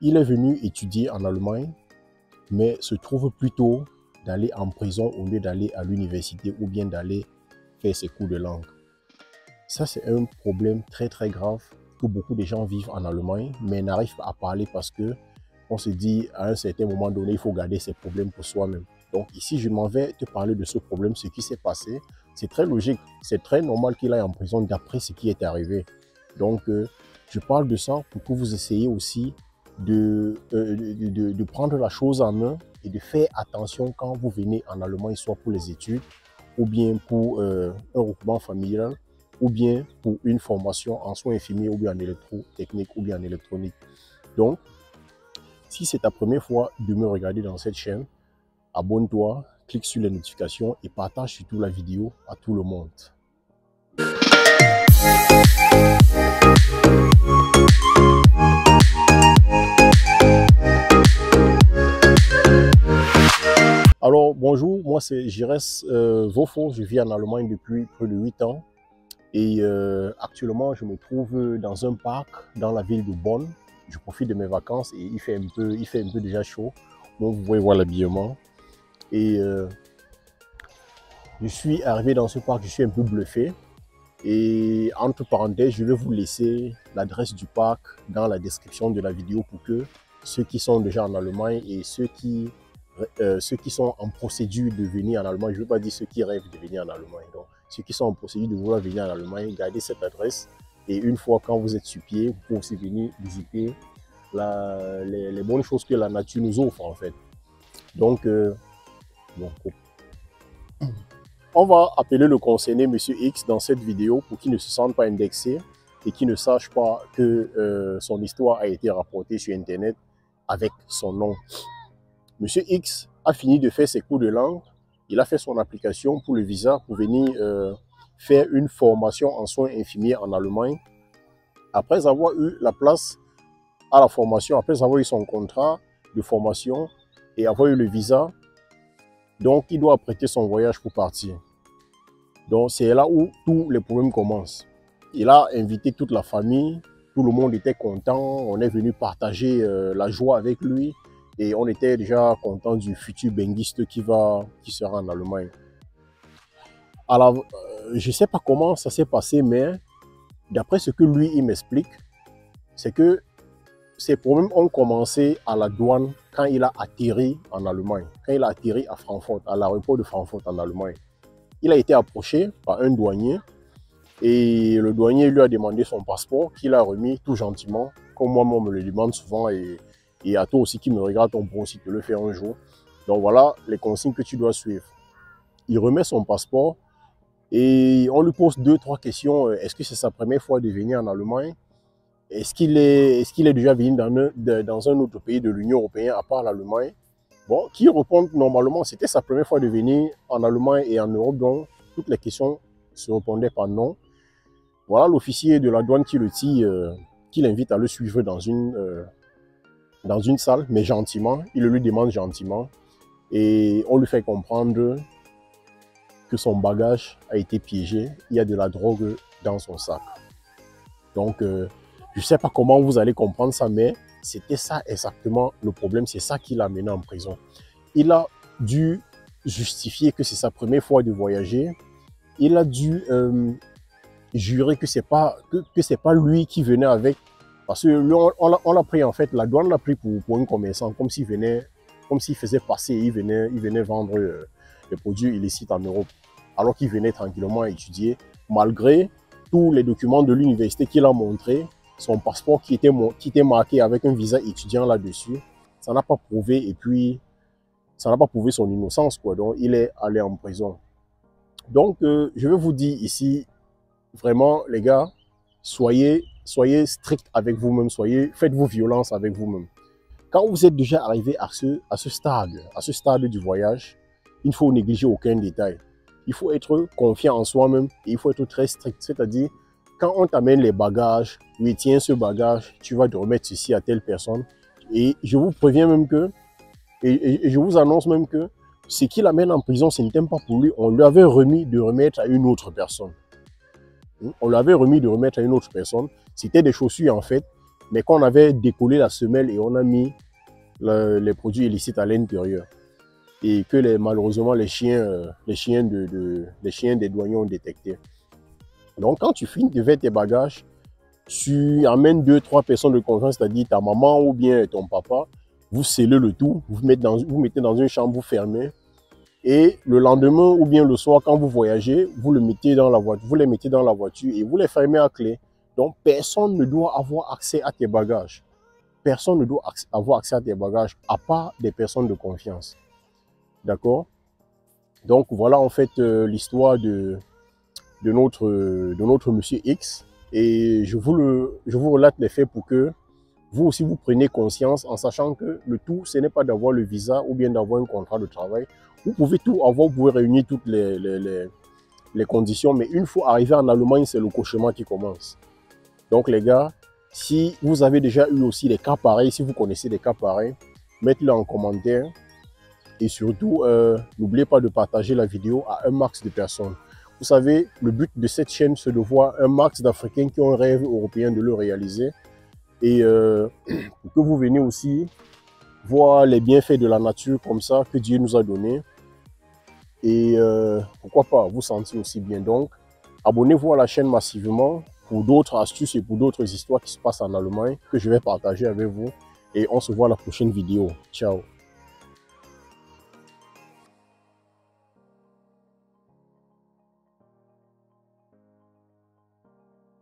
Il est venu étudier en Allemagne, mais se trouve plutôt d'aller en prison au lieu d'aller à l'université ou bien d'aller faire ses cours de langue. Ça, c'est un problème très très grave que beaucoup de gens vivent en Allemagne, mais n'arrivent pas à parler parce que on se dit à un certain moment donné, il faut garder ses problèmes pour soi-même. Donc ici, je m'en vais te parler de ce problème, ce qui s'est passé. C'est très logique, c'est très normal qu'il aille en prison d'après ce qui est arrivé. Donc, je parle de ça pour que vous essayiez aussi de prendre la chose en main et de faire attention quand vous venez en Allemagne, soit pour les études, ou bien pour un regroupement familial, ou bien pour une formation en soins infirmiers, ou bien en électrotechnique, ou bien en électronique. Donc, si c'est ta première fois de me regarder dans cette chaîne, abonne-toi, clique sur les notifications et partage surtout la vidéo à tout le monde. Alors, bonjour, moi c'est Giresse Vofo, je vis en Allemagne depuis près de 8 ans et actuellement je me trouve dans un parc dans la ville de Bonn. Je profite de mes vacances et il fait un peu déjà chaud, donc vous pouvez voir l'habillement. Et je suis arrivé dans ce parc, je suis un peu bluffé. Et entre parenthèses, je vais vous laisser l'adresse du parc dans la description de la vidéo pour que ceux qui sont déjà en Allemagne et ceux qui sont en procédure de venir en Allemagne, je ne veux pas dire ceux qui rêvent de venir en Allemagne, donc ceux qui sont en procédure de vouloir venir en Allemagne, gardez cette adresse et une fois quand vous êtes sur pied, vous pouvez aussi venir visiter les bonnes choses que la nature nous offre en fait. Donc, bon, on va appeler le concerné Monsieur X dans cette vidéo pour qu'il ne se sente pas indexé et qu'il ne sache pas que son histoire a été rapportée sur Internet avec son nom. Monsieur X a fini de faire ses cours de langue. Il a fait son application pour le visa pour venir faire une formation en soins infirmiers en Allemagne. Après avoir eu la place à la formation, après avoir eu son contrat de formation et avoir eu le visa, donc il doit apprêter son voyage pour partir. Donc c'est là où tous les problèmes commencent. Il a invité toute la famille, tout le monde était content, on est venu partager la joie avec lui et on était déjà content du futur benguiste qui sera en Allemagne. Alors, je ne sais pas comment ça s'est passé, mais d'après ce que lui il m'explique, c'est que ces problèmes ont commencé à la douane quand il a atterri en Allemagne, quand il a atterri à Francfort, à l'aéroport de Francfort en Allemagne. Il a été approché par un douanier et le douanier lui a demandé son passeport qu'il a remis tout gentiment, comme moi on me le demande souvent et à toi aussi qui me regarde, on pourra aussi te le faire un jour. Donc voilà les consignes que tu dois suivre. Il remet son passeport et on lui pose 2-3 questions. Est-ce que c'est sa première fois de venir en Allemagne? Est-ce qu'il est déjà venu dans un autre pays de l'Union européenne à part l'Allemagne? Bon, qui répond normalement, c'était sa première fois de venir en Allemagne et en Europe, donc toutes les questions se répondaient par non. Voilà l'officier de la douane qui le tire, qui l'invite à le suivre dans une salle, mais gentiment, il le lui demande gentiment et on lui fait comprendre que son bagage a été piégé, il y a de la drogue dans son sac. Donc, je ne sais pas comment vous allez comprendre ça, mais c'était ça exactement le problème. C'est ça qui l'a mené en prison. Il a dû justifier que c'est sa première fois de voyager. Il a dû jurer que ce n'est pas lui qui venait avec. Parce que lui, on l'a pris en fait, la douane l'a pris pour un commerçant, comme s'il faisait passer, il venait vendre des produits illicites en Europe. Alors qu'il venait tranquillement étudier, malgré tous les documents de l'université qu'il a montrés. Son passeport qui était marqué avec un visa étudiant là-dessus, ça n'a pas prouvé et puis ça n'a pas prouvé son innocence, quoi. Donc il est allé en prison. Donc je vais vous dire ici, vraiment les gars, soyez stricts avec vous-même, faites-vous violence avec vous-même. Quand vous êtes déjà arrivé à ce stade du voyage, il ne faut négliger aucun détail. Il faut être confiant en soi-même et il faut être très strict, c'est-à-dire quand on t'amène les bagages, oui, tiens ce bagage, tu vas te remettre ceci à telle personne. Et je vous préviens même que, et je vous annonce même que, ce qui l'amène en prison, ce n'était pas pour lui. On lui avait remis de remettre à une autre personne. On lui avait remis de remettre à une autre personne. C'était des chaussures en fait mais qu'on avait décollé la semelle et on a mis les produits illicites à l'intérieur. Et que malheureusement les chiens des douaniers ont détecté. Donc quand tu finis de faire tes bagages, tu amènes 2-3 personnes de confiance, c'est-à-dire ta maman ou bien ton papa, vous scellez le tout, vous mettez dans une chambre, vous fermez. Et le lendemain ou bien le soir, quand vous voyagez, vous les mettez dans la voiture et vous les fermez à clé. Donc personne ne doit avoir accès à tes bagages. Personne ne doit avoir accès à tes bagages, à part des personnes de confiance. D'accord? Donc voilà en fait l'histoire de notre monsieur X. Et je vous relate les faits pour que vous aussi vous preniez conscience en sachant que le tout, ce n'est pas d'avoir le visa ou bien d'avoir un contrat de travail. Vous pouvez tout avoir, vous pouvez réunir toutes les conditions, mais une fois arrivé en Allemagne, c'est le cauchemar qui commence. Donc les gars, si vous avez déjà eu aussi des cas pareils, si vous connaissez des cas pareils, mettez-le en commentaire. Et surtout, n'oubliez pas de partager la vidéo à un max de personnes. Vous savez, le but de cette chaîne, c'est de voir un max d'Africains qui ont un rêve européen de le réaliser. Et pour que vous veniez aussi voir les bienfaits de la nature comme ça que Dieu nous a donné. Et pourquoi pas vous sentir aussi bien. Donc, abonnez-vous à la chaîne massivement pour d'autres astuces et pour d'autres histoires qui se passent en Allemagne que je vais partager avec vous. Et on se voit à la prochaine vidéo. Ciao.